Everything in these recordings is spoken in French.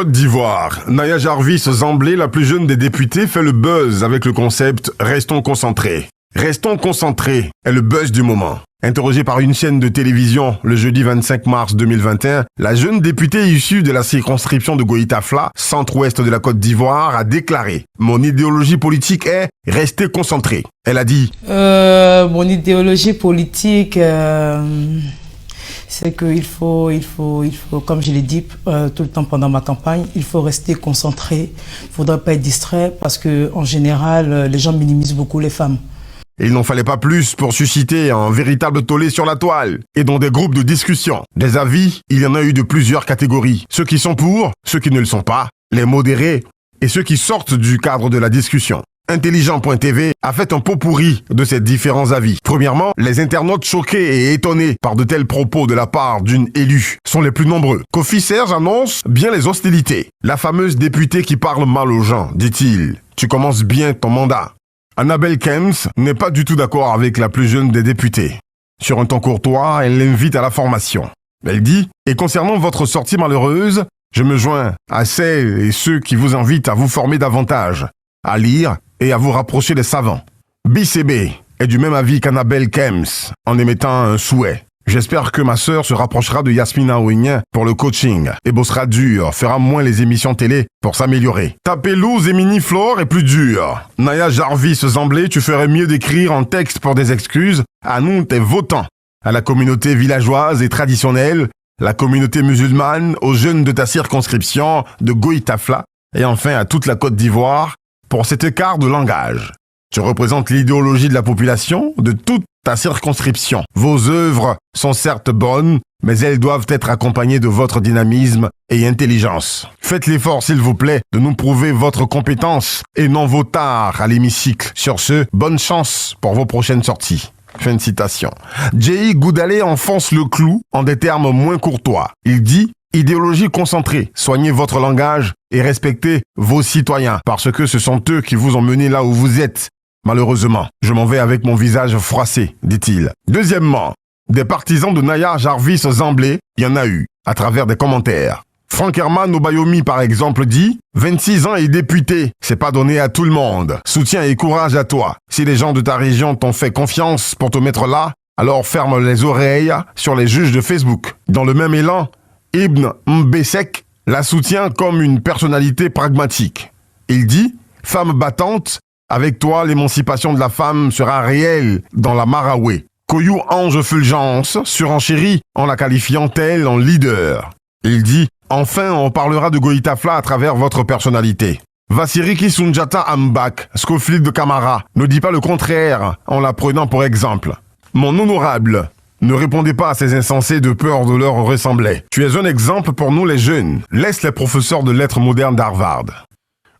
Côte d'Ivoire, Naya Jarvis Zamblé, la plus jeune des députées, fait le buzz avec le concept « Restons concentrés ». Restons concentrés est le buzz du moment. Interrogée par une chaîne de télévision le jeudi 25 mars 2021, la jeune députée issue de la circonscription de Goïta-Fla, centre-ouest de la Côte d'Ivoire, a déclaré « Mon idéologie politique est rester concentré ». Elle a dit Mon idéologie politique, c'est qu'il faut, comme je l'ai dit tout le temps pendant ma campagne, il faut rester concentré. Il ne faudrait pas être distrait parce qu'en général, les gens minimisent beaucoup les femmes. Il n'en fallait pas plus pour susciter un véritable tollé sur la toile et dans des groupes de discussion. Des avis, il y en a eu de plusieurs catégories. Ceux qui sont pour, ceux qui ne le sont pas, les modérés et ceux qui sortent du cadre de la discussion. Intelligent.tv a fait un pot pourri de ces différents avis. Premièrement, les internautes choqués et étonnés par de tels propos de la part d'une élue sont les plus nombreux. Kofi Serge annonce bien les hostilités. La fameuse députée qui parle mal aux gens, dit-il. Tu commences bien ton mandat. Annabelle Kems n'est pas du tout d'accord avec la plus jeune des députées. Sur un ton courtois, elle l'invite à la formation. Elle dit « Et concernant votre sortie malheureuse, je me joins à celles et ceux qui vous invitent à vous former davantage, à lire et à vous rapprocher des savants. » BCB est du même avis qu'Annabelle Kems en émettant un souhait. J'espère que ma sœur se rapprochera de Yasmina Ouignan pour le coaching et bossera dur, fera moins les émissions télé pour s'améliorer. Taper Luz et Mini Flore est plus dur. Naya Jarvis Zamblé, tu ferais mieux d'écrire en texte pour des excuses à nous, tes votants, à la communauté villageoise et traditionnelle, la communauté musulmane, aux jeunes de ta circonscription, de Goïta-Fla, et enfin à toute la Côte d'Ivoire, pour cet écart de langage. Tu représentes l'idéologie de la population, de toute ta circonscription. Vos œuvres sont certes bonnes, mais elles doivent être accompagnées de votre dynamisme et intelligence. Faites l'effort, s'il vous plaît, de nous prouver votre compétence et non vos tares à l'hémicycle. Sur ce, bonne chance pour vos prochaines sorties. Fin de citation. J.I. Goudalé enfonce le clou en des termes moins courtois. Il dit « Idéologie concentrée, soignez votre langage et respectez vos citoyens, parce que ce sont eux qui vous ont mené là où vous êtes. Malheureusement, je m'en vais avec mon visage froissé, dit-il. Deuxièmement, des partisans de Naya Jarvis Zamblé, il y en a eu, à travers des commentaires. Franck Herman Obayomi, par exemple, dit « 26 ans et député, c'est pas donné à tout le monde. Soutien et courage à toi. Si les gens de ta région t'ont fait confiance pour te mettre là, alors ferme les oreilles sur les juges de Facebook. » Dans le même élan, Ibn Mbesek la soutient comme une personnalité pragmatique. Il dit « Femme battante, avec toi, l'émancipation de la femme sera réelle dans la Maraoué. » Koyou Ange Fulgence surenchérit en la qualifiant telle en leader. Il dit « Enfin, on parlera de Goïta-Fla à travers votre personnalité. » Vassiriki Sunjata Ambak, Scofield Camara, ne dit pas le contraire en la prenant pour exemple. « Mon honorable, ne répondez pas à ces insensés de peur de leur ressembler. Tu es un exemple pour nous les jeunes. Laisse les professeurs de lettres modernes d'Harvard. »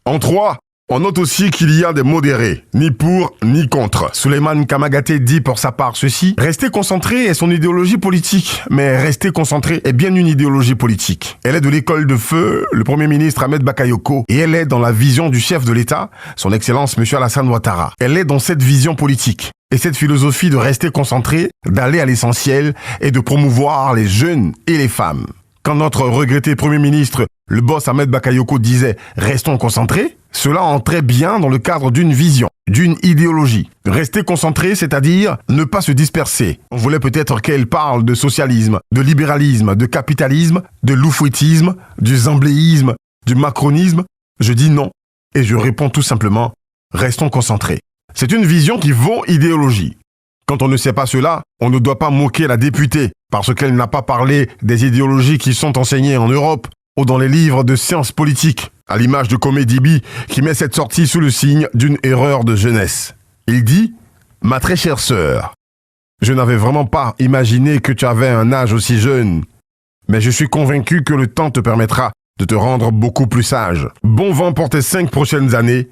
En 3, on note aussi qu'il y a des modérés, ni pour ni contre. Souleymane Kamagaté dit pour sa part ceci: rester concentré est son idéologie politique, mais rester concentré est bien une idéologie politique. Elle est de l'école de feu, le Premier ministre Ahmed Bakayoko, et elle est dans la vision du chef de l'État, son Excellence M. Alassane Ouattara. Elle est dans cette vision politique et cette philosophie de rester concentré, d'aller à l'essentiel et de promouvoir les jeunes et les femmes. Quand notre regretté Premier ministre, le boss Ahmed Bakayoko, disait « restons concentrés », cela entrait bien dans le cadre d'une vision, d'une idéologie. Rester concentré, c'est-à-dire ne pas se disperser. On voulait peut-être qu'elle parle de socialisme, de libéralisme, de capitalisme, de loufouettisme, du zambléisme, du macronisme. Je dis non, et je réponds tout simplement « restons concentrés ». C'est une vision qui vaut idéologie. Quand on ne sait pas cela, on ne doit pas moquer la députée parce qu'elle n'a pas parlé des idéologies qui sont enseignées en Europe ou dans les livres de sciences politiques, à l'image de Comédibi qui met cette sortie sous le signe d'une erreur de jeunesse. Il dit « Ma très chère sœur, je n'avais vraiment pas imaginé que tu avais un âge aussi jeune, mais je suis convaincu que le temps te permettra de te rendre beaucoup plus sage. Bon vent pour tes 5 prochaines années,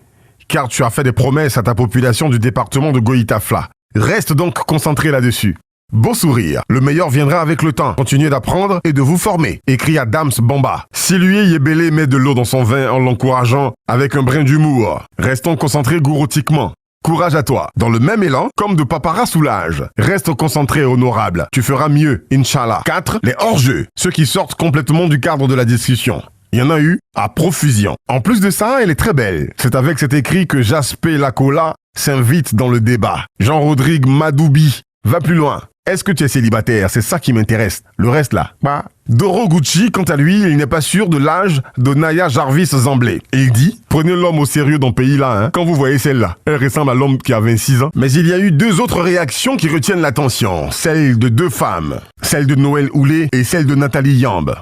car tu as fait des promesses à ta population du département de Goïta-Fla. Reste donc concentré là-dessus. Beau sourire, le meilleur viendra avec le temps. Continuez d'apprendre et de vous former, écrit Adams Bamba. Si lui, Yébélé, met de l'eau dans son vin en l'encourageant avec un brin d'humour. Restons concentrés gouroutiquement. Courage à toi. Dans le même élan, comme de Papara Soulage. Reste concentré, honorable. Tu feras mieux, Inch'Allah. 4. Les hors-jeux. Ceux qui sortent complètement du cadre de la discussion. Il y en a eu à profusion. En plus de ça, elle est très belle. C'est avec cet écrit que Jaspé Lacola s'invite dans le débat. Jean-Rodrigue Madoubi va plus loin. Est-ce que tu es célibataire? C'est ça qui m'intéresse. Le reste là, bah. Doro Gucci, quant à lui, il n'est pas sûr de l'âge de Naya Jarvis Zamblé. Et il dit, prenez l'homme au sérieux dans ce pays-là, hein. Quand vous voyez celle-là, elle ressemble à l'homme qui a 26 ans. Mais il y a eu deux autres réactions qui retiennent l'attention. Celle de deux femmes. Celle de Noël Houlé et celle de Nathalie Yamb.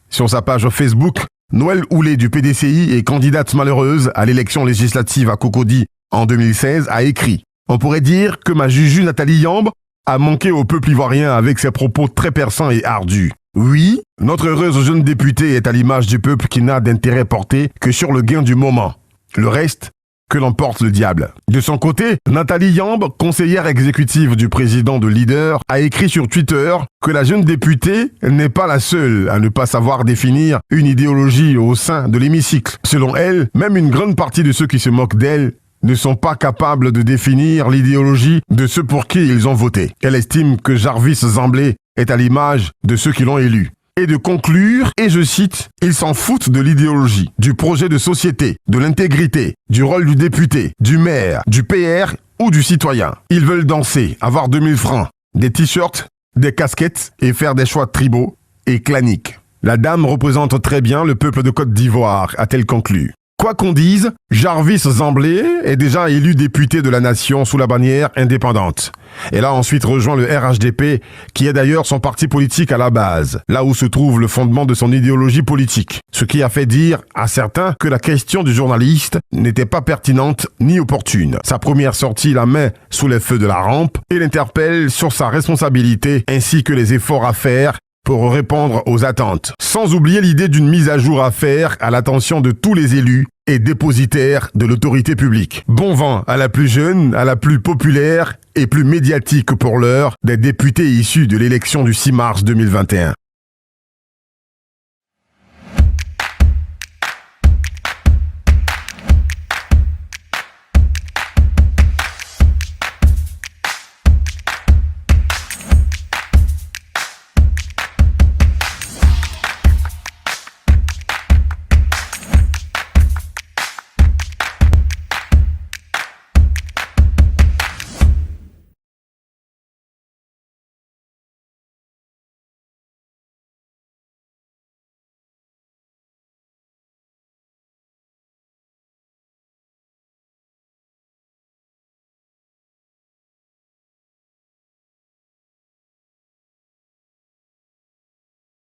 Sur sa page Facebook, Noël Houlé du PDCI et candidate malheureuse à l'élection législative à Cocody en 2016 a écrit « On pourrait dire que ma juju Nathalie Yamb a manqué au peuple ivoirien avec ses propos très perçants et ardus. Oui, notre heureuse jeune députée est à l'image du peuple qui n'a d'intérêt porté que sur le gain du moment. Le reste, que l'emporte le diable. » De son côté, Nathalie Yamb, conseillère exécutive du président de Leader, a écrit sur Twitter que la jeune députée n'est pas la seule à ne pas savoir définir une idéologie au sein de l'hémicycle. Selon elle, même une grande partie de ceux qui se moquent d'elle ne sont pas capables de définir l'idéologie de ceux pour qui ils ont voté. Elle estime que Jarvis Zamblé est à l'image de ceux qui l'ont élu. Et de conclure, et je cite, « Ils s'en foutent de l'idéologie, du projet de société, de l'intégrité, du rôle du député, du maire, du PR ou du citoyen. Ils veulent danser, avoir 2000 francs, des t-shirts, des casquettes et faire des choix tribaux et claniques. La dame représente très bien le peuple de Côte d'Ivoire, a-t-elle conclu. Quoi qu'on dise, Jarvis Zamblé est déjà élu député de la nation sous la bannière indépendante. Elle a ensuite rejoint le RHDP, qui est d'ailleurs son parti politique à la base, là où se trouve le fondement de son idéologie politique. Ce qui a fait dire à certains que la question du journaliste n'était pas pertinente ni opportune. Sa première sortie la met sous les feux de la rampe et l'interpelle sur sa responsabilité ainsi que les efforts à faire pour répondre aux attentes. Sans oublier l'idée d'une mise à jour à faire à l'attention de tous les élus et dépositaires de l'autorité publique. Bon vent à la plus jeune, à la plus populaire et plus médiatique pour l'heure des députés issus de l'élection du 6 mars 2021.